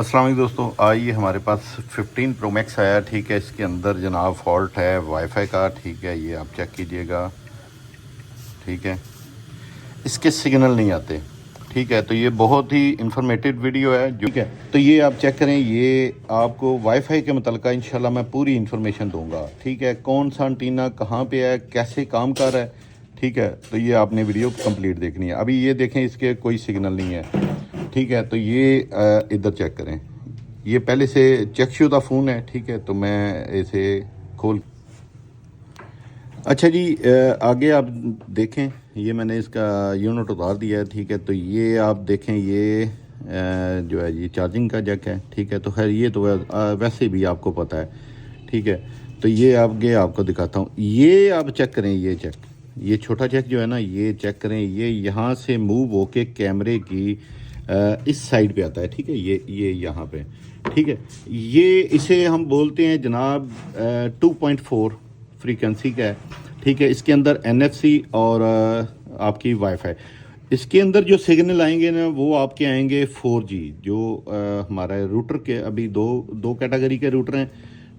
अस्सलाम वालेकुम दोस्तों, आइए हमारे पास 15 प्रो मैक्स आया। ठीक है, इसके अंदर जनाब फॉल्ट है वाईफाई का। ठीक है, ये आप चेक कीजिएगा। ठीक है, इसके सिग्नल नहीं आते। ठीक है, तो ये बहुत ही इंफॉर्मेटिव वीडियो है। ठीक है, तो ये आप चेक करें। ये आपको वाईफाई के मतलब इंशाल्लाह मैं पूरी इन्फॉर्मेशन दूंगा। ठीक है, कौन सा एंटीना कहाँ पे है, कैसे काम कर रहा है। ठीक है, तो ये आपने वीडियो कंप्लीट देखनी है। अभी ये देखें, इसके कोई सिग्नल नहीं है। ठीक है, तो ये इधर चेक करें। ये पहले से चेक शुदा फ़ोन है। ठीक है, तो मैं इसे खोल। अच्छा जी, आगे आप देखें, ये मैंने इसका यूनिट उतार दिया है। ठीक है, तो ये आप देखें, ये जो है ये चार्जिंग का जैक है। ठीक है, तो खैर ये तो वैसे भी आपको पता है। ठीक है, तो ये आगे आपको दिखाता हूँ। ये आप चेक करें, ये चेक, ये छोटा चेक जो है ना, ये चेक करें। ये यहाँ से मूव होके कैमरे की इस साइड पे आता है। ठीक है, ये यहाँ पे। ठीक है, ये इसे हम बोलते हैं जनाब 2.4 फ्रीक्वेंसी का है। ठीक है, इसके अंदर NFC और आपकी वाईफाई। इसके अंदर जो सिग्नल आएंगे ना, वो आपके आएंगे 4G। जो हमारा रूटर के अभी दो कैटेगरी के रूटर हैं।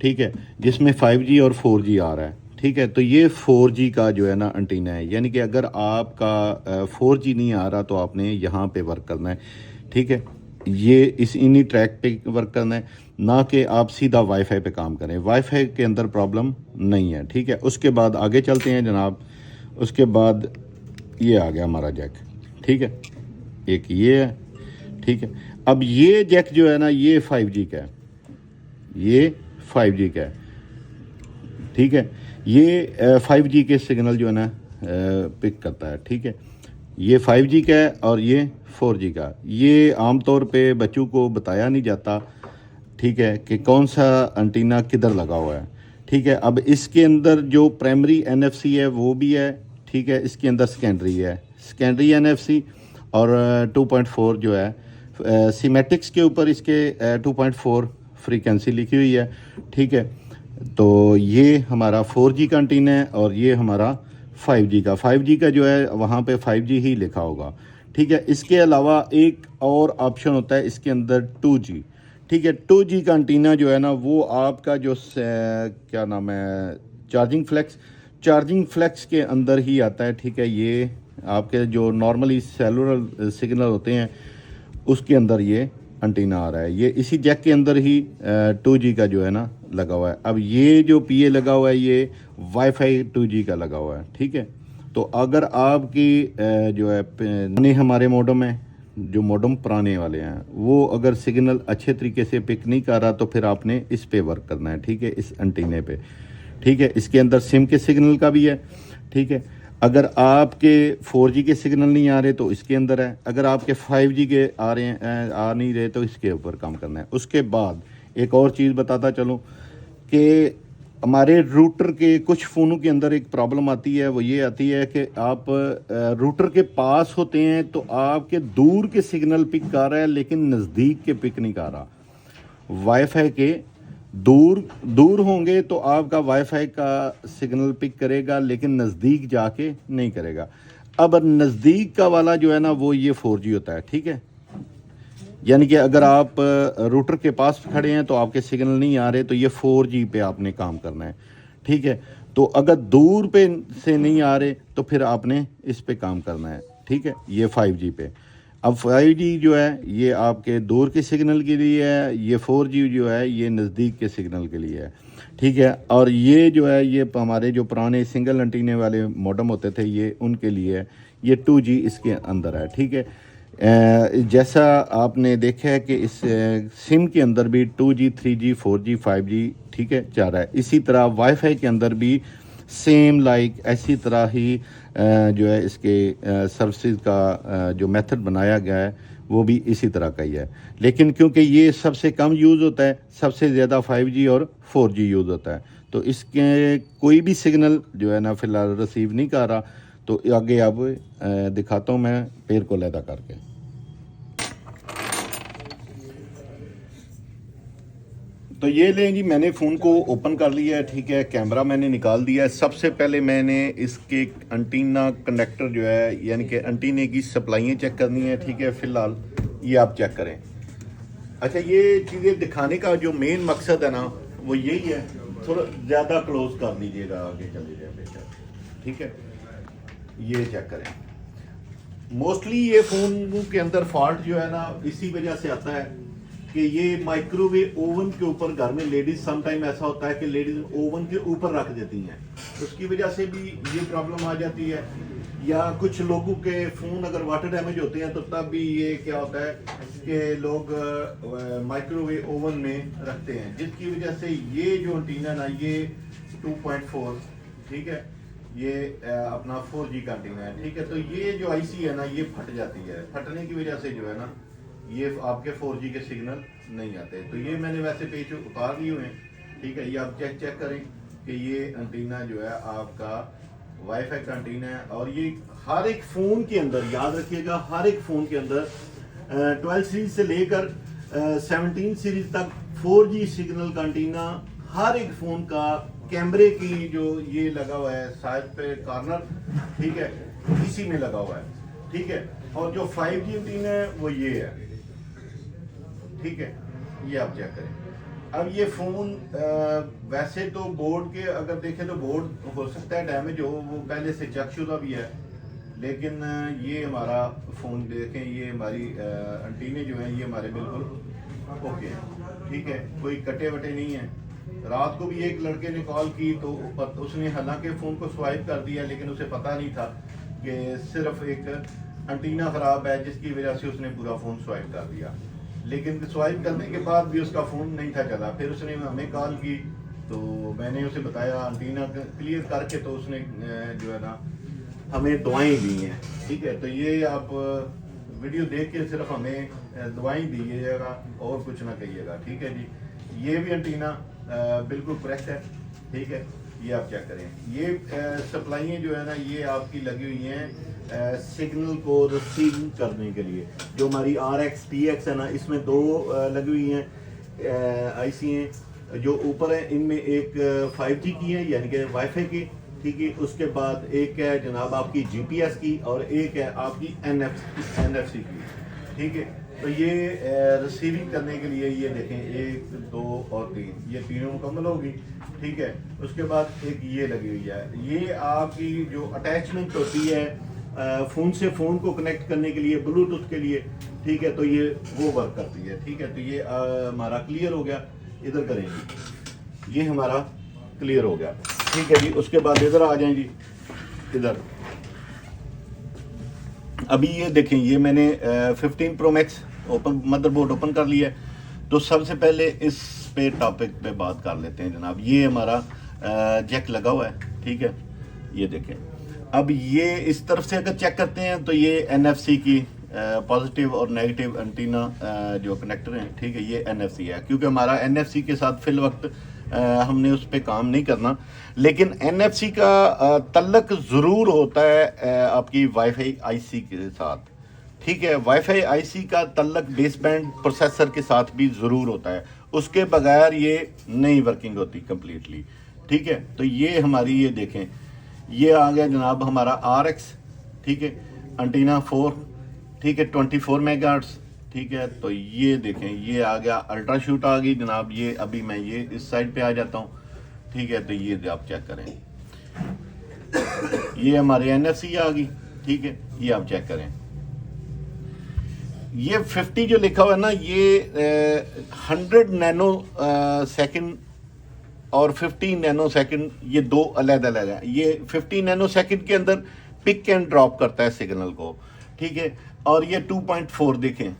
ठीक है, जिसमें 5G और 4G आ रहा है। ठीक है, तो ये 4G का जो है ना एंटीना है। यानी कि अगर आपका 4G नहीं आ रहा तो आपने यहाँ पे वर्क करना है। ठीक है, ये इस इन्हीं ट्रैक पे वर्क करना है, ना कि आप सीधा वाईफाई पे काम करें। वाईफाई के अंदर प्रॉब्लम नहीं है। ठीक है, उसके बाद आगे चलते हैं जनाब। उसके बाद ये आ गया हमारा जैक। ठीक है, एक ये है। ठीक है, अब ये जैक जो है ना, ये 5G का है। ये 5G का है। ठीक है, ये 5G के सिग्नल जो है ना पिक करता है। ठीक है, ये 5G का है और ये 4G का। ये आमतौर पे बच्चों को बताया नहीं जाता। ठीक है, कि कौन सा एंटीना किधर लगा हुआ है। ठीक है, अब इसके अंदर जो प्राइमरी NFC है वो भी है। ठीक है, इसके अंदर सेकेंडरी है, सेकेंडरी NFC। और 2.4 जो है सीमेटिक्स के ऊपर इसके 2.4 फ्रीक्वेंसी लिखी हुई है। ठीक है, तो ये हमारा 4G का एंटीना है और ये हमारा 5G का। 5G का जो है वहाँ पे 5G ही लिखा होगा। ठीक है, इसके अलावा एक और ऑप्शन होता है इसके अंदर 2G। ठीक है, 2G का एंटीना जो है ना, वो आपका जो क्या नाम है, चार्जिंग फ्लेक्स के अंदर ही आता है। ठीक है, ये आपके जो नॉर्मली सेलुलर सिग्नल होते हैं उसके अंदर ये एंटीना आ रहा है। ये इसी जैक के अंदर ही 2G का जो है ना लगा हुआ है। अब ये जो PA लगा हुआ है, ये वाईफाई 2G का लगा हुआ है। ठीक है, तो अगर आपकी जो है पुराने हमारे मॉडम है, जो मॉडम पुराने वाले हैं, वो अगर सिग्नल अच्छे तरीके से पिक नहीं कर रहा तो फिर आपने इस पे वर्क करना है। ठीक है, इस एंटीने पे। ठीक है, इसके अंदर सिम के सिग्नल का भी है। ठीक है, अगर आपके 4G के सिग्नल नहीं आ रहे तो इसके अंदर है। अगर आपके 5G के आ रहे हैं, आ नहीं रहे, तो इसके ऊपर काम करना है। उसके बाद एक और चीज़ बताता चलूँ कि हमारे रूटर के कुछ फ़ोनों के अंदर एक प्रॉब्लम आती है। वो ये आती है कि आप रूटर के पास होते हैं तो आपके दूर के सिग्नल पिक कर रहा है, लेकिन नज़दीक के पिक नहीं कर रहा। वाईफाई के दूर दूर होंगे तो आपका वाईफाई का सिग्नल पिक करेगा, लेकिन नज़दीक जाके नहीं करेगा। अब नज़दीक का वाला जो है ना, वो ये 4G होता है। ठीक है, यानी कि अगर आप रूटर के पास खड़े हैं तो आपके सिग्नल नहीं आ रहे, तो ये 4G पे आपने काम करना है। ठीक है, तो अगर दूर पे से नहीं आ रहे तो फिर आपने इस पे काम करना है। ठीक है, ये 5G पे। अब 5G जो है ये आपके दूर के सिग्नल के लिए है, ये 4G जो है ये नज़दीक के सिग्नल के लिए है। ठीक है, और ये जो है ये हमारे जो पुराने सिंगल एंटीने वाले मॉडम होते थे, ये उनके लिए है। ये 2G इसके अंदर है। ठीक है, जैसा आपने देखा है कि इस सिम के अंदर भी 2G 3G 4G 5G ठीक है जा रहा है। इसी तरह वाईफाई के अंदर भी सेम लाइक ऐसी तरह ही जो है इसके सर्विसेज का जो मेथड बनाया गया है वो भी इसी तरह का ही है। लेकिन क्योंकि ये सबसे कम यूज़ होता है, सबसे ज़्यादा 5G और 4G यूज़ होता है, तो इसके कोई भी सिग्नल जो है ना फ़िलहाल रिसीव नहीं कर रहा। तो आगे अब दिखाता हूँ मैं पेड़ को लैदा करके। तो ये लें जी, मैंने फ़ोन को ओपन कर लिया है। ठीक है, कैमरा मैंने निकाल दिया है। सबसे पहले मैंने इसके एंटीना कनेक्टर जो है, यानी कि एंटीने की सप्लाइयाँ चेक करनी है। ठीक है, फ़िलहाल ये आप चेक करें। अच्छा, ये चीज़ें दिखाने का जो मेन मकसद है ना वो यही है, थोड़ा ज़्यादा क्लोज कर लीजिएगा, आगे चले जाए बेटा, ठीक है। ये चेक करें, मोस्टली ये फ़ोन के अंदर फॉल्ट जो है ना इसी वजह से आता है कि ये माइक्रोवेव ओवन के ऊपर, घर में लेडीज समटाइम ऐसा होता है कि लेडीज ओवन के ऊपर रख देती हैं, उसकी वजह से भी ये प्रॉब्लम आ जाती है। या कुछ लोगों के फ़ोन अगर वाटर डैमेज होते हैं तो तब भी ये क्या होता है कि लोग माइक्रोवेव ओवन में रखते हैं, जिसकी वजह से ये जो एंटीना ना ये 2.4, ठीक है, ये अपना 4G का एंटीना है, ठीक है। तो ये जो आईसी है ना ये फट जाती है, फटने की वजह से जो है ना ये आपके 4G के सिग्नल नहीं आते। तो ये मैंने वैसे पेज उतार लिए हुए हैं, ठीक है। ये आप चेक करें कि ये एंटीना जो है आपका वाईफाई का एंटीना है, और ये हर एक फ़ोन के अंदर, याद रखिएगा, हर एक फ़ोन के अंदर 12 सीरीज से लेकर 17 सीरीज तक 4G सिग्नल का एंटीना हर एक फ़ोन का, कैमरे की जो ये लगा हुआ है साइड पे कॉर्नर, ठीक है, इसी में लगा हुआ है, ठीक है। और जो 5G एंटीना है वो ये है, ठीक है। ये आप चेक करें। अब ये फ़ोन वैसे तो बोर्ड के अगर देखें तो बोर्ड हो सकता है डैमेज हो, वो पहले से चेकशुदा भी है, लेकिन ये हमारा फ़ोन देखें, ये हमारी एंटीने जो हैं ये हमारे बिल्कुल ओके हैं, ठीक है, कोई कटे वटे नहीं है। रात को भी एक लड़के ने कॉल की तो उसने हालांकि फ़ोन को स्वाइप कर दिया, लेकिन उसे पता नहीं था कि सिर्फ एक एंटीना ख़राब है, जिसकी वजह से उसने पूरा फ़ोन स्वाइप कर दिया। लेकिन स्वाइप करने के बाद भी उसका फ़ोन नहीं था चला। फिर उसने हमें कॉल की तो मैंने उसे बताया एंटीना क्लियर करके, तो उसने जो है ना हमें दवाएं दी हैं, ठीक है। तो ये आप वीडियो देख के सिर्फ हमें दवाएं दीजिएगा और कुछ ना कहिएगा, ठीक है जी। ये भी एंटीना बिल्कुल करेक्ट है, ठीक है। ये आप चेक करें। ये सप्लाइयाँ जो है ना ये आपकी लगी हुई हैं सिग्नल को रिसीव करने के लिए। जो हमारी RX TX है ना, इसमें दो लगी हुई हैं आईसी हैं। जो ऊपर है इनमें एक 5G की है, यानी कि वाईफाई की, ठीक है। उसके बाद एक है जनाब आपकी GPS की, और एक है आपकी NFC की, ठीक है। तो ये रिसीविंग करने के लिए ये देखें 1 2 और 3, ये तीनों मुकम्मल होगी, ठीक है। उसके बाद एक ये लगी हुई है, ये आपकी जो अटैचमेंट होती है फ़ोन से फ़ोन को कनेक्ट करने के लिए, ब्लूटूथ के लिए, ठीक है। तो ये वो वर्क करती है, ठीक है। तो ये हमारा क्लियर हो गया। इधर करेंगे, ये हमारा क्लियर हो गया, ठीक है जी। उसके बाद इधर आ जाएं जी, इधर अभी ये देखें, ये मैंने 15 Pro Max open, motherboard open कर लिया है। तो सबसे पहले इस पे टॉपिक पे बात कर लेते हैं जनाब। ये हमारा जैक लगा हुआ है, ठीक है। ये देखें, अब ये इस तरफ से अगर चेक करते हैं तो ये NFC की पॉजिटिव और नेगेटिव एंटीना जो कनेक्टर हैं, ठीक है, ये NFC है। क्योंकि हमारा NFC के साथ फिल वक्त हमने उस पर काम नहीं करना, लेकिन NFC का तल्लक ज़रूर होता है आपकी वाईफाई आईसी के साथ, ठीक है। वाईफाई आईसी का तल्लक बेस बैंड प्रोसेसर के साथ भी ज़रूर होता है, उसके बगैर ये नहीं वर्किंग होती कम्प्लीटली, ठीक है। तो ये हमारी, ये देखें, ये आ गया जनाब हमारा RX, ठीक है, एंटीना 4, ठीक है, 24 मेगाहर्ट्ज़, ठीक है। तो ये देखें, ये आ गया अल्ट्रा शूट आ गई जनाब। ये अभी मैं ये इस साइड पे आ जाता हूँ, ठीक है। तो ये आप चेक करें, ये हमारे NFC आ गई, ठीक है। ये आप चेक करें, ये 50 जो लिखा हुआ है ना, ये 100 नैनो सेकंड और 50 नैनो सेकंड, ये दो अलग अलग है। ये 50 नैनो सेकंड के अंदर पिक एंड ड्रॉप करता है सिग्नल को, ठीक है। और ये 2.4 देखें,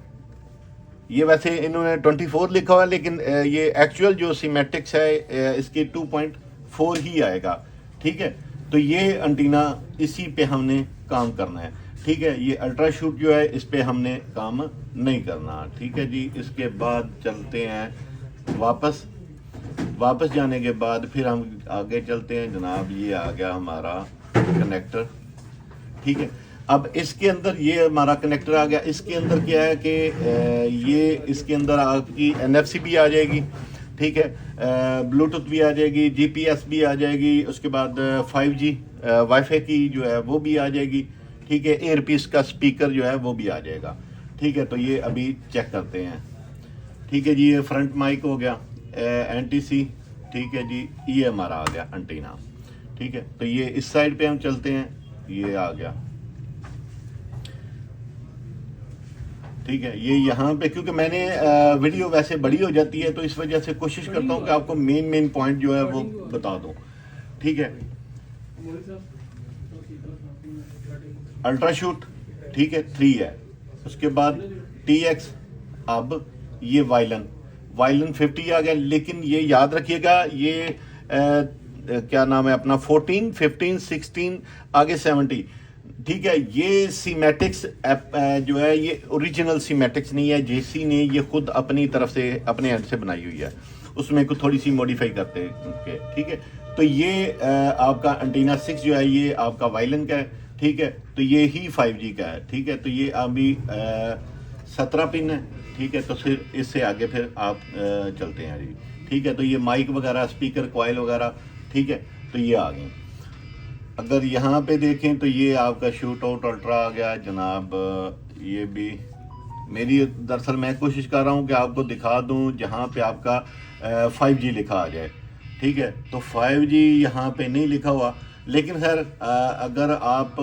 ये वैसे इन्होंने 24 लिखा हुआ है, लेकिन ये एक्चुअल जो सीमेटिक्स है इसके 2.4 ही आएगा, ठीक है। तो ये एंटीना इसी पे हमने काम करना है, ठीक है। ये अल्ट्रा शूट जो है इस पे हमने काम नहीं करना, ठीक है जी। इसके बाद चलते हैं वापस जाने के बाद फिर हम आगे चलते हैं जनाब। ये आ गया हमारा कनेक्टर, ठीक है। अब इसके अंदर ये हमारा कनेक्टर आ गया। इसके अंदर क्या है कि ये इसके अंदर आपकी NFC भी आ जाएगी, ठीक है, ब्लूटूथ भी आ जाएगी, GPS भी आ जाएगी, उसके बाद 5G वाईफाई की जो है वो भी आ जाएगी, ठीक है। एयरपीस का स्पीकर जो है वो भी आ जाएगा, ठीक है। तो ये अभी चेक करते हैं, ठीक है जी। ये फ्रंट माइक हो गया, NTC, ठीक है जी। ये हमारा आ गया एंटीना, ठीक है। तो ये इस साइड पे हम चलते हैं, ये आ गया, ठीक है। ये यहाँ पे क्योंकि मैंने वीडियो वैसे बड़ी हो जाती है तो इस वजह से कोशिश करता हूँ कि आपको मेन पॉइंट जो है वो बता दूँ, ठीक है। अल्ट्रा शूट, ठीक है, 3 है। उसके बाद TX, अब ये वायलन 50 आ गया। लेकिन ये याद रखिएगा, ये क्या नाम है अपना, 14, 15, 16, आगे 70, ठीक है। ये सीमेटिक्स जो है ये ओरिजिनल सीमेटिक्स नहीं है, JC ने ये खुद अपनी तरफ से अपने एंड से बनाई हुई है, उसमें कुछ थोड़ी सी मॉडिफाई करते हैं, ठीक है। तो ये आपका एंटीना 6 जो है ये आपका वायलन का है, ठीक है। तो ये ही 5G का है, ठीक है। तो ये अभी 17 पिन है, ठीक है। तो फिर इससे आगे फिर आप चलते हैं जी, ठीक है। तो ये माइक वगैरह, स्पीकर कॉइल वगैरह, ठीक है। तो ये आ गए। अगर यहाँ पे देखें तो ये आपका शूट आउट अल्ट्रा आ गया जनाब। ये भी मेरी दरअसल मैं कोशिश कर रहा हूँ कि आपको दिखा दूँ जहाँ पे आपका 5G लिखा आ जाए, ठीक है। तो 5G यहाँ पे नहीं लिखा हुआ, लेकिन खैर अगर आप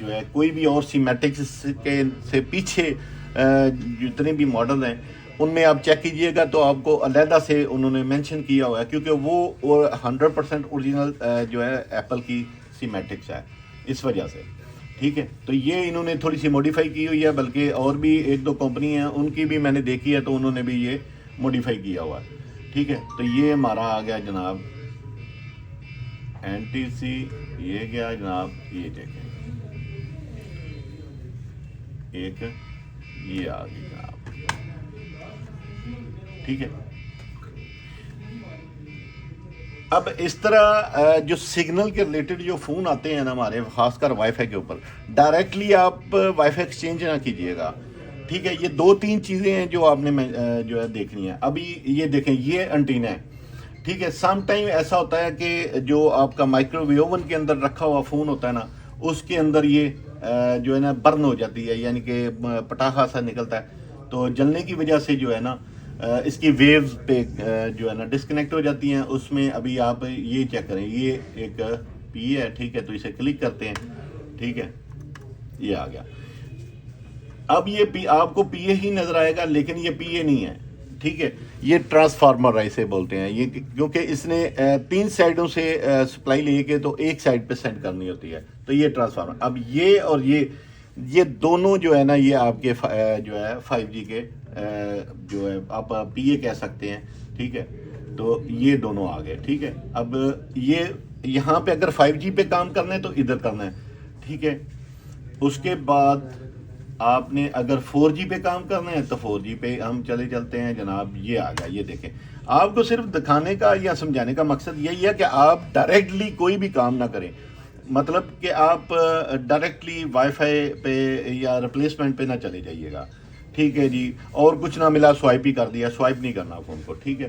जो है कोई भी और सीमेटिक्स के से पीछे जितने भी मॉडल हैं उनमें आप चेक कीजिएगा तो आपको अलहदा से उन्होंने मेंशन किया हुआ है, क्योंकि वो 100% ओरिजिनल जो है एप्पल की सीमेटिक्स है, इस वजह से, ठीक है। तो ये इन्होंने थोड़ी सी मॉडिफाई की हुई है, बल्कि और भी 1-2 कंपनी हैं उनकी भी मैंने देखी है तो उन्होंने भी ये मॉडिफाई किया हुआ है, ठीक है। तो ये हमारा आ गया जनाब NTC, ये गया जनाब, ये देखें एक ये आ गई जनाब, ठीक है। अब इस तरह जो सिग्नल के रिलेटेड जो फ़ोन आते हैं ना हमारे, खासकर वाईफाई के ऊपर, डायरेक्टली आप वाईफाई एक्सचेंज ना कीजिएगा, ठीक है। ये 2-3 चीज़ें हैं जो आपने जो है देखनी है। अभी ये देखें, ये एंटीना है, ठीक है। सम टाइम ऐसा होता है कि जो आपका माइक्रोवेव ओवन के अंदर रखा हुआ फ़ोन होता है ना, उसके अंदर ये जो है ना बर्न हो जाती है, यानी कि पटाखा सा निकलता है, तो जलने की वजह से जो है ना इसकी वेव्स पे जो है ना डिस्कनेक्ट हो जाती हैं। उसमें अभी आप ये चेक करें, ये एक PA है, ठीक है। तो इसे क्लिक करते हैं, ठीक है, ये आ गया। अब ये आपको PA ही नजर आएगा, लेकिन ये PA नहीं है, ठीक है। ये ट्रांसफार्मर है इसे बोलते हैं ये, क्योंकि इसने 3 साइडों से सप्लाई लेके तो एक साइड पे सेंड करनी होती है, तो ये ट्रांसफार्मर। अब ये और ये दोनों जो है ना ये आपके जो है 5G के जो है आप PA कह सकते हैं, ठीक है। तो ये दोनों आ गए, ठीक है। अब ये यहाँ पे अगर 5G पे काम करना है तो इधर करना है, ठीक है। उसके बाद आपने अगर 4G पे काम करना है तो 4G पे हम चलते हैं जनाब। ये आ गया, ये देखें। आपको सिर्फ दिखाने का या समझाने का मकसद यही है कि आप डायरेक्टली कोई भी काम ना करें, मतलब कि आप डायरेक्टली वाईफाई पे या रिप्लेसमेंट पे ना चले जाइएगा, ठीक है जी। और कुछ ना मिला स्वाइप ही कर दिया, स्वाइप नहीं करना फोन को, ठीक है,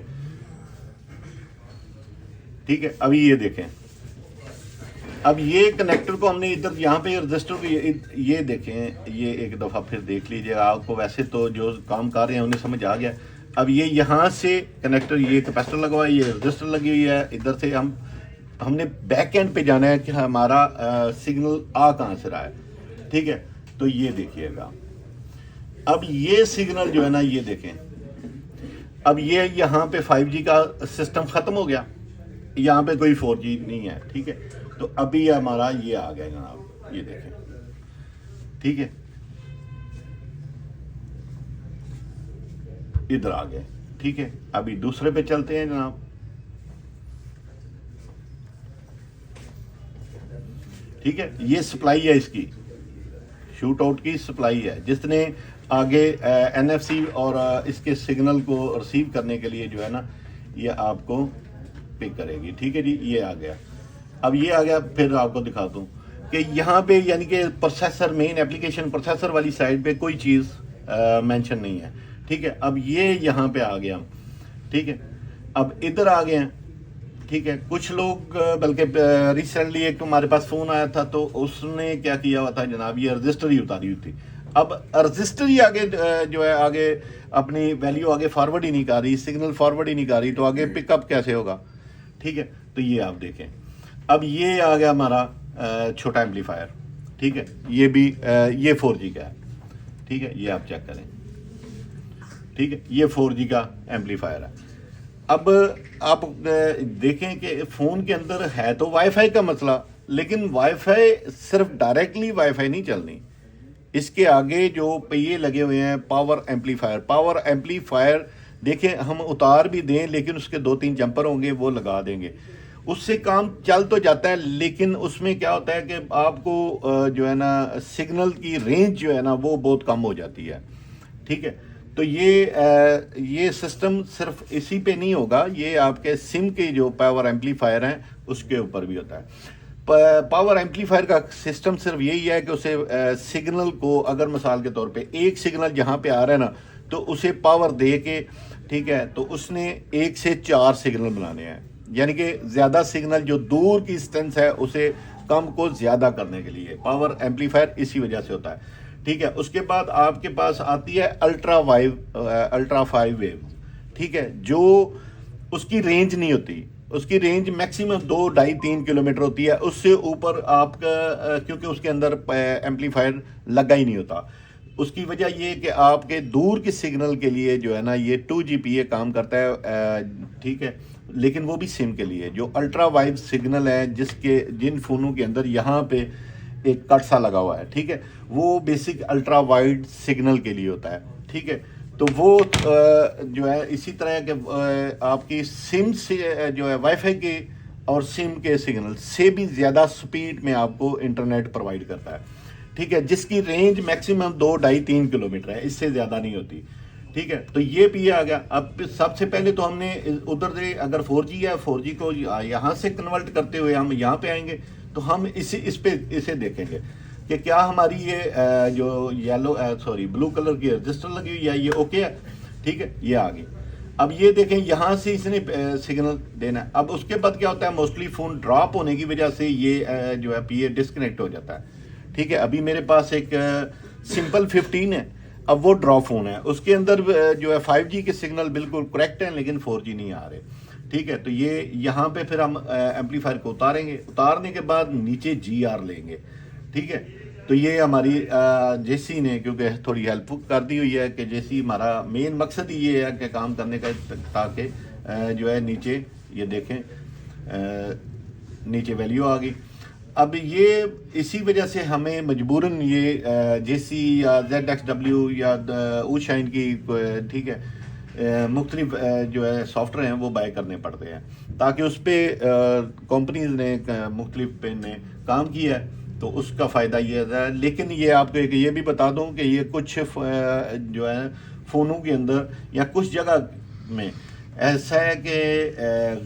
ठीक है। अभी ये देखें, अब ये कनेक्टर को हमने इधर यहाँ पे रजिस्टर को ये देखें, ये एक दफ़ा फिर देख लीजिएगा। आपको वैसे तो जो काम कर रहे हैं उन्हें समझ आ गया। अब ये यहाँ से कनेक्टर, ये कैपेसिटर लगा हुआ है, ये रजिस्टर लगी हुई है, इधर से हमने बैक एंड पे जाना है कि हमारा सिग्नल आ कहाँ से रहा है, ठीक है। तो ये देखिएगा, अब ये सिग्नल जो है ना, ये देखें, अब ये यहाँ पे 5G का सिस्टम ख़त्म हो गया, यहाँ पे कोई 4G नहीं है, ठीक है। तो अभी हमारा ये आ गया जनाब, ये देखें, ठीक है, इधर आ गए, ठीक है। अभी दूसरे पे चलते हैं जनाब। ठीक है, ये सप्लाई है, इसकी शूट आउट की सप्लाई है, जिसने आगे NFC और इसके सिग्नल को रिसीव करने के लिए जो है ना ये आपको पिक करेगी, ठीक है जी। ये आ गया। अब ये आ गया, फिर आपको दिखा दूं कि यहाँ पे यानी कि प्रोसेसर, मेन एप्लीकेशन प्रोसेसर वाली साइड पे कोई चीज़ मेंशन नहीं है, ठीक है। अब ये यहाँ पे आ गया, ठीक है। अब इधर आ गए हैं, ठीक है। कुछ लोग बल्कि रिसेंटली एक हमारे पास फ़ोन आया था तो उसने क्या किया हुआ था जनाब, ये रजिस्टर ही उतारी हुई थी। अब रजिस्टर ही आगे जो है आगे अपनी वैल्यू आगे फॉरवर्ड ही नहीं कर रही, सिग्नल फॉरवर्ड ही नहीं कर रही, तो आगे पिकअप कैसे होगा? ठीक है, तो ये आप देखें, अब ये आ गया हमारा छोटा एम्पलीफायर, ठीक है, ये भी ये 4G का है, ठीक है, ये आप चेक करें, ठीक है, ये 4G का एम्पलीफायर है। अब आप देखें कि फ़ोन के अंदर है तो वाईफाई का मसला, लेकिन वाईफाई सिर्फ डायरेक्टली वाईफाई नहीं चलनी, इसके आगे जो पहिए लगे हुए हैं पावर एम्पलीफायर देखें, हम उतार भी दें लेकिन उसके 2-3 जंपर होंगे वो लगा देंगे, उससे काम चल तो जाता है, लेकिन उसमें क्या होता है कि आपको जो है ना सिग्नल की रेंज जो है ना वो बहुत कम हो जाती है, ठीक है। तो ये सिस्टम सिर्फ इसी पे नहीं होगा, ये आपके सिम के जो पावर एम्पलीफायर हैं उसके ऊपर भी होता है। पावर एम्पलीफायर का सिस्टम सिर्फ यही है कि उसे सिग्नल को, अगर मिसाल के तौर पे एक सिग्नल जहाँ पे आ रहा है ना, तो उसे पावर दे के, ठीक है, तो उसने 1 से 4 सिग्नल बनाने हैं, यानी कि ज़्यादा सिग्नल जो दूर की डिस्टेंस है उसे कम को ज़्यादा करने के लिए पावर एम्पलीफायर इसी वजह से होता है, ठीक है। उसके बाद आपके पास आती है अल्ट्रा फाइव वेव, ठीक है, जो उसकी रेंज नहीं होती, उसकी रेंज मैक्सिमम 2-2.5-3 किलोमीटर होती है, उससे ऊपर आपका क्योंकि उसके अंदर एम्पलीफायर लगा ही नहीं होता, उसकी वजह ये कि आपके दूर के सिग्नल के लिए जो है ना ये 2GPA काम करता है, ठीक है, लेकिन वो भी सिम के लिए। जो अल्ट्रा वाइड सिग्नल है जिन फ़ोनों के अंदर यहाँ पे एक कट सा लगा हुआ है, ठीक है, वो बेसिक अल्ट्रा वाइड सिग्नल के लिए होता है, ठीक है। तो वो जो है इसी तरह के आपकी सिम से जो है वाईफाई के और सिम के सिग्नल से भी ज़्यादा स्पीड में आपको इंटरनेट प्रोवाइड करता है, ठीक है, जिसकी रेंज मैक्सिमम 2-2.5-3 किलोमीटर है, इससे ज़्यादा नहीं होती, ठीक है। तो ये भी आ गया। अब सबसे पहले तो हमने उधर से अगर 4G है, 4G को यहाँ से कन्वर्ट करते हुए हम यहाँ पे आएंगे, तो हम इसे देखेंगे कि क्या हमारी ये जो ब्लू कलर की रजिस्टर लगी हुई है ये ओके है, ठीक है, ये आ गई। अब ये देखें यहाँ से इसने सिग्नल देना है। अब उसके बाद क्या होता है, मोस्टली फ़ोन ड्रॉप होने की वजह से ये जो है PA डिस्कनेक्ट हो जाता है, ठीक है। अभी मेरे पास एक सिंपल 15 है, अब वो ड्रॉप फ़ोन है, उसके अंदर जो है 5G के सिग्नल बिल्कुल करेक्ट हैं, लेकिन 4G नहीं आ रहे, ठीक है। तो ये यहाँ पे फिर हम एम्पलीफायर को उतारेंगे, उतारने के बाद नीचे GR लेंगे, ठीक है। तो ये हमारी जेसी ने क्योंकि थोड़ी हेल्प कर दी हुई है कि जेसी हमारा मेन मकसद ही ये है कि काम करने का, ताकि जो है नीचे ये देखें नीचे वैल्यू आ गई। अब ये इसी वजह से हमें मजबूरन ये जेसी या ZXW या ऊशाइन की, ठीक है, मुख्तलिफ जो है सॉफ्टवेयर हैं वो बाय करने पड़ते हैं, ताकि उस पर कंपनीज ने मुख्तलिफ पे ने काम किया है, तो उसका फ़ायदा ये है। लेकिन ये आपको ये भी बता दूं कि ये कुछ जो है फ़ोनों के अंदर या कुछ जगह में ऐसा है कि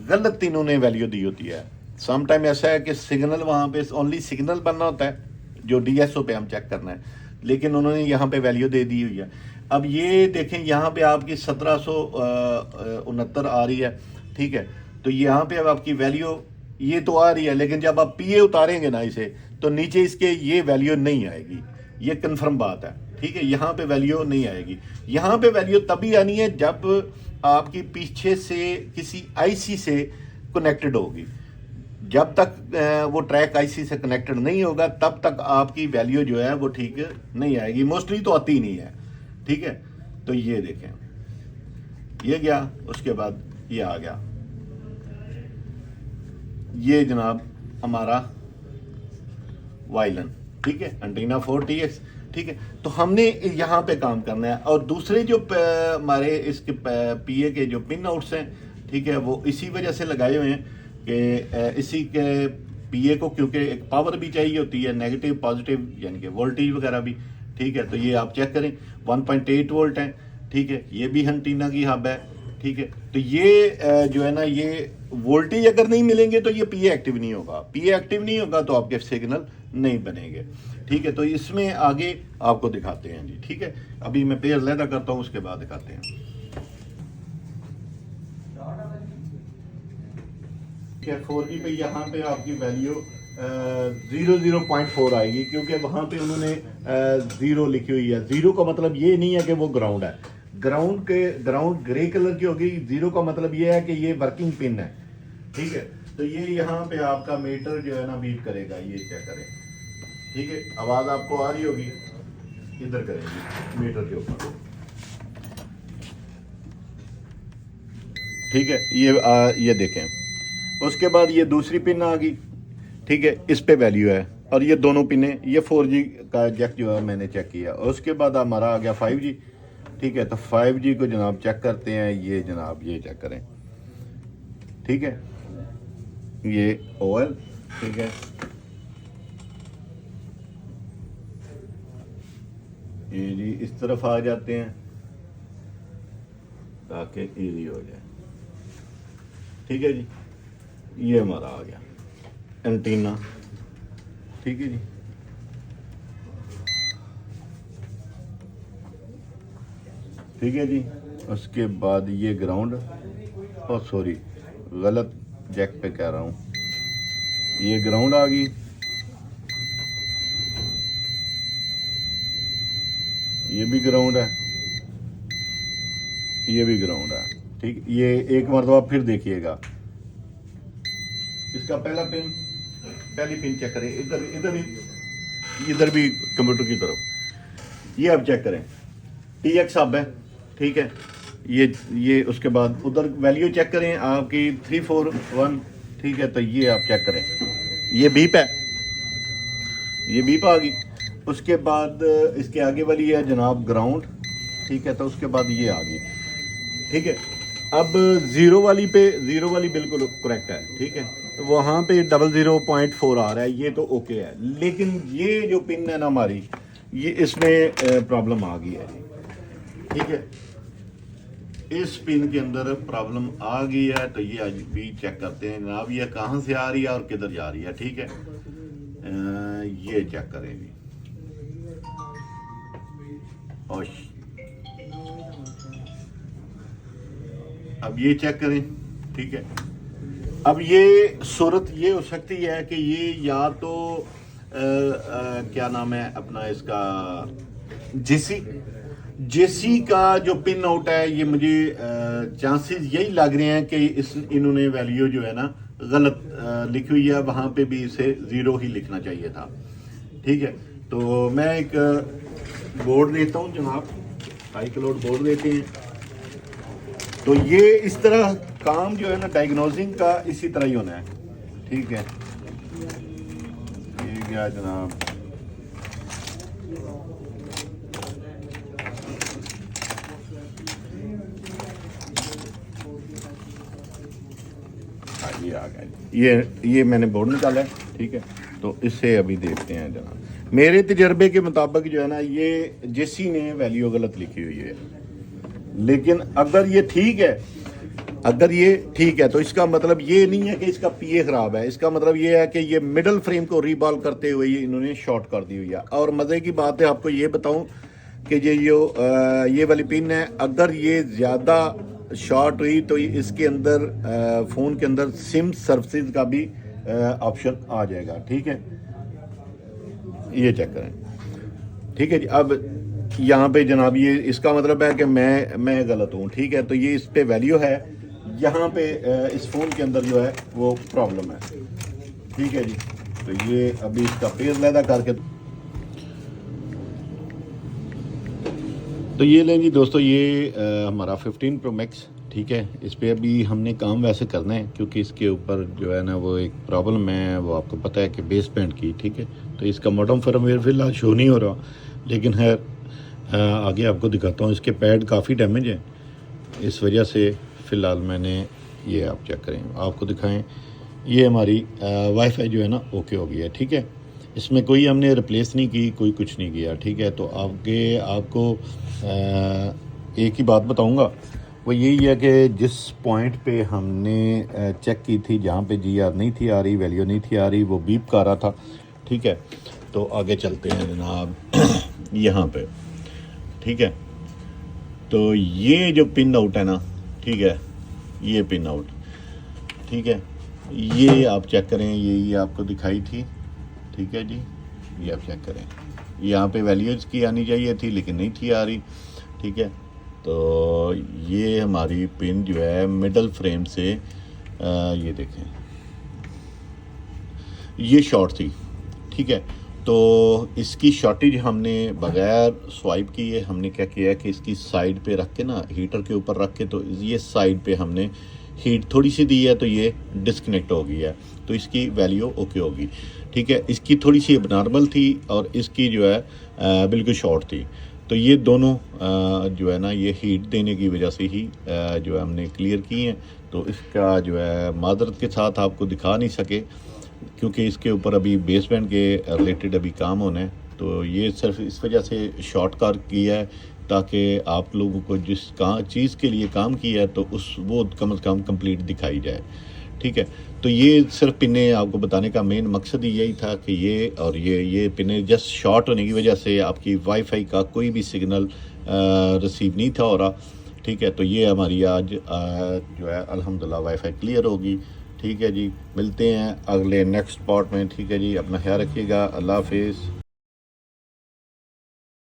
गलत इन्होंने वैल्यू दी होती है। सम टाइम ऐसा है कि सिग्नल वहाँ पे ओनली सिग्नल बनना होता है जो DSO पे हम चेक करना है, लेकिन उन्होंने यहाँ पे वैल्यू दे दी हुई है। अब ये देखें यहाँ पे आपकी 1769 आ रही है, ठीक है। तो यहाँ पे अब आपकी वैल्यू ये तो आ रही है, लेकिन जब आप PA उतारेंगे ना इसे, तो नीचे इसके ये वैल्यू नहीं आएगी, ये कंफर्म बात है, ठीक है। यहाँ पे वैल्यू नहीं आएगी, यहाँ पे वैल्यू तभी आनी है जब आपकी पीछे से किसी IC से कनेक्टेड होगी। जब तक वो ट्रैक IC से कनेक्टेड नहीं होगा तब तक आपकी वैल्यू जो है वो ठीक नहीं आएगी, मोस्टली तो आती नहीं है, ठीक है। तो ये देखें, ये गया, उसके बाद ये आ गया, ये जनाब हमारा वायलन, ठीक है, एंटीना 4TX, ठीक है। तो हमने यहाँ पे काम करना है, और दूसरे जो हमारे इसके PA के जो पिन आउट्स हैं, ठीक है, वो इसी वजह से लगाए हुए हैं कि इसी के PA को, क्योंकि एक पावर भी चाहिए होती है, नेगेटिव पॉजिटिव यानी कि वोल्टेज वगैरह भी, ठीक है। तो ये आप चेक करें 1.8 वोल्ट हैं, ठीक है, ये भी एंटीना की हब है, ठीक है। तो ये जो है ना ये वोल्टेज अगर नहीं मिलेंगे तो ये PA एक्टिव नहीं होगा, PA एक्टिव नहीं होगा तो आपके सिग्नल नहीं बनेंगे, ठीक है। तो इसमें आगे आपको दिखाते हैं जी, ठीक है। अभी मैं पेयर लैदा करता हूँ, उसके बाद दिखाते हैं। 4G पे यहाँ पे आपकी वैल्यू 0.4 आएगी, क्योंकि वहाँ पे उन्होंने 0 लिखी हुई है। 0 का मतलब ये नहीं है कि वो ग्राउंड है, ग्राउंड ग्रे कलर की होगी। 0 का मतलब ये है कि ये वर्किंग पिन है, ठीक है। तो ये यहाँ पे आपका मीटर जो है ना बीप करेगा, ये चेक करें, ठीक है। आवाज आपको आ रही होगी, इधर करेंगे मीटर के ऊपर, ठीक है। ये देखें। उसके बाद ये दूसरी पिन आ गई, ठीक है, इस पे वैल्यू है। और ये दोनों पिने, ये 4G का जैक जो है मैंने चेक किया। और उसके बाद हमारा आ गया 5G, ठीक है। तो 5G को जनाब चेक करते हैं। ये जनाब ये चेक करें, ठीक है, ये OL, ठीक है। ये जी इस तरफ आ जाते हैं ताकि इजी हो जाए, ठीक है जी। ये हमारा आ गया एंटीना, ठीक है जी। ठीक है जी। उसके बाद ये ग्राउंड, और सॉरी गलत जैक पे कह रहा हूँ, ये ग्राउंड आ गई। ये भी ग्राउंड है, ये भी ग्राउंड है, ठीक। ये एक मरतबा फिर देखिएगा। इसका पहली पिन चेक करें, इधर भी कंप्यूटर की तरफ। ये आप चेक करें, TX अब है, ठीक है। ये उसके बाद उधर वैल्यू चेक करें आपकी 341, ठीक है। तो ये आप चेक करें, ये बीप है, ये बीप आ गई। उसके बाद इसके आगे वाली है जनाब ग्राउंड, ठीक है। तो उसके बाद ये आ गई, ठीक है। अब 0 वाली बिल्कुल करेक्ट है, ठीक है। वहाँ पे 00.4 आ रहा है, ये तो ओके है। लेकिन ये जो पिन है ना हमारी, ये इसमें प्रॉब्लम आ गई है, ठीक है। इस पिन के अंदर प्रॉब्लम आ गई है। तो ये आज भी चेक करते हैं जनाब, ये कहाँ से आ रही है और किधर जा रही है, ठीक है। ये चेक करेंगे। और अब ये चेक करें, ठीक है। अब ये सूरत ये हो सकती है कि ये या तो क्या नाम है अपना इसका जेसी का जो पिन आउट है, ये मुझे चांसेस यही लग रहे हैं कि इन्होंने वैल्यू जो है ना गलत लिखी हुई है। वहाँ पे भी इसे 0 ही लिखना चाहिए था, ठीक है। तो मैं एक बोर्ड देता हूँ जनाब, हाई क्लाउड बोर्ड देते हैं। तो ये इस तरह काम जो है ना डायग्नोजिंग का इसी तरह ही होना है, ठीक है। ये क्या जनाब, ये आ गया, ये मैंने बोर्ड निकाला है, ठीक है। तो इससे अभी देखते हैं जनाब। मेरे तजर्बे के मुताबिक जो है ना, ये जेसी ने वैल्यू गलत लिखी हुई है। लेकिन अगर ये ठीक है तो इसका मतलब ये नहीं है कि इसका PA खराब है। इसका मतलब ये है कि ये मिडल फ्रेम को रीबॉल करते हुए इन्होंने शॉर्ट कर दी हुई है। और मज़े की बात है, आपको ये बताऊं कि ये वाली पिन है, अगर ये ज़्यादा शॉर्ट हुई तो इसके अंदर फ़ोन के अंदर सिम सर्विसेज का भी ऑप्शन आ जाएगा, ठीक है। ये चेक करें, ठीक है जी। अब यहाँ पे जनाब ये इसका मतलब है कि मैं गलत हूँ, ठीक है। तो ये इस पे वैल्यू है, यहाँ पे इस फ़ोन के अंदर जो है वो प्रॉब्लम है, ठीक है जी। तो ये अभी इसका पेज लैदा करके, तो ये लें जी दोस्तों, ये हमारा 15 Pro Max, ठीक है। इस पे अभी हमने काम वैसे करना है क्योंकि इसके ऊपर जो है ना वो एक प्रॉब्लम है, वो आपको पता है कि बेस बैंड की, ठीक है। तो इसका मॉडर्न फर्मवेयर फिलहाल शो नहीं हो रहा, लेकिन है आगे आपको दिखाता हूँ। इसके पैड काफ़ी डैमेज हैं, इस वजह से फ़िलहाल मैंने ये आप चेक करें, आपको दिखाएं। ये हमारी वाईफाई जो है ना ओके हो गई है, ठीक है। इसमें कोई हमने रिप्लेस नहीं की, कोई कुछ नहीं किया, ठीक है। तो आगे आपको एक ही बात बताऊंगा, वो यही है कि जिस पॉइंट पे हमने चेक की थी, जहाँ पे GR नहीं थी आ रही, वैल्यू नहीं थी आ रही, वो बीप कर रहा था, ठीक है। तो आगे चलते हैं जनाब यहाँ पे, ठीक है। तो ये जो पिन आउट है ना, ठीक है, ये पिन आउट, ठीक है। ये आप चेक करें, ये आपको दिखाई थी, ठीक है जी। ये आप चेक करें, यहाँ पे वैल्यूज की आनी चाहिए थी लेकिन नहीं थी आ रही, ठीक है। तो ये हमारी पिन जो है मिडल फ्रेम से ये देखें, ये शॉर्ट थी, ठीक है। तो इसकी शॉर्टेज हमने बगैर स्वाइप किए हमने क्या किया कि इसकी साइड पे रख के ना, हीटर के ऊपर रख के, तो ये साइड पे हमने हीट थोड़ी सी दी है, तो ये डिस्कनेक्ट हो गई है, तो इसकी वैल्यू ओके होगी, ठीक है। इसकी थोड़ी सी नॉर्मल थी और इसकी जो है बिल्कुल शॉर्ट थी। तो ये दोनों जो है ना, ये हीट देने की वजह से ही जो है हमने क्लियर की हैं। तो इसका जो है मादरत के साथ आपको दिखा नहीं सके, क्योंकि इसके ऊपर अभी बेसबैंड के रिलेटेड अभी काम होना है। तो ये सिर्फ इस वजह से शॉर्ट कर किया है ताकि आप लोगों को जिस चीज़ के लिए काम किया है तो वो कम से कम कंप्लीट दिखाई जाए, ठीक है। तो ये सिर्फ पिने आपको बताने का मेन मकसद ही यही था कि ये पिने जस्ट शॉर्ट होने की वजह से आपकी वाईफाई का कोई भी सिग्नल रिसीव नहीं था हो रहा, ठीक है। तो ये हमारी आज जो है अल्हम्दुलिल्लाह वाईफाई क्लियर होगी, ठीक है जी। मिलते हैं अगले नेक्स्ट पार्ट में, ठीक है जी। अपना ख्याल रखिएगा, अल्लाह हाफिज़।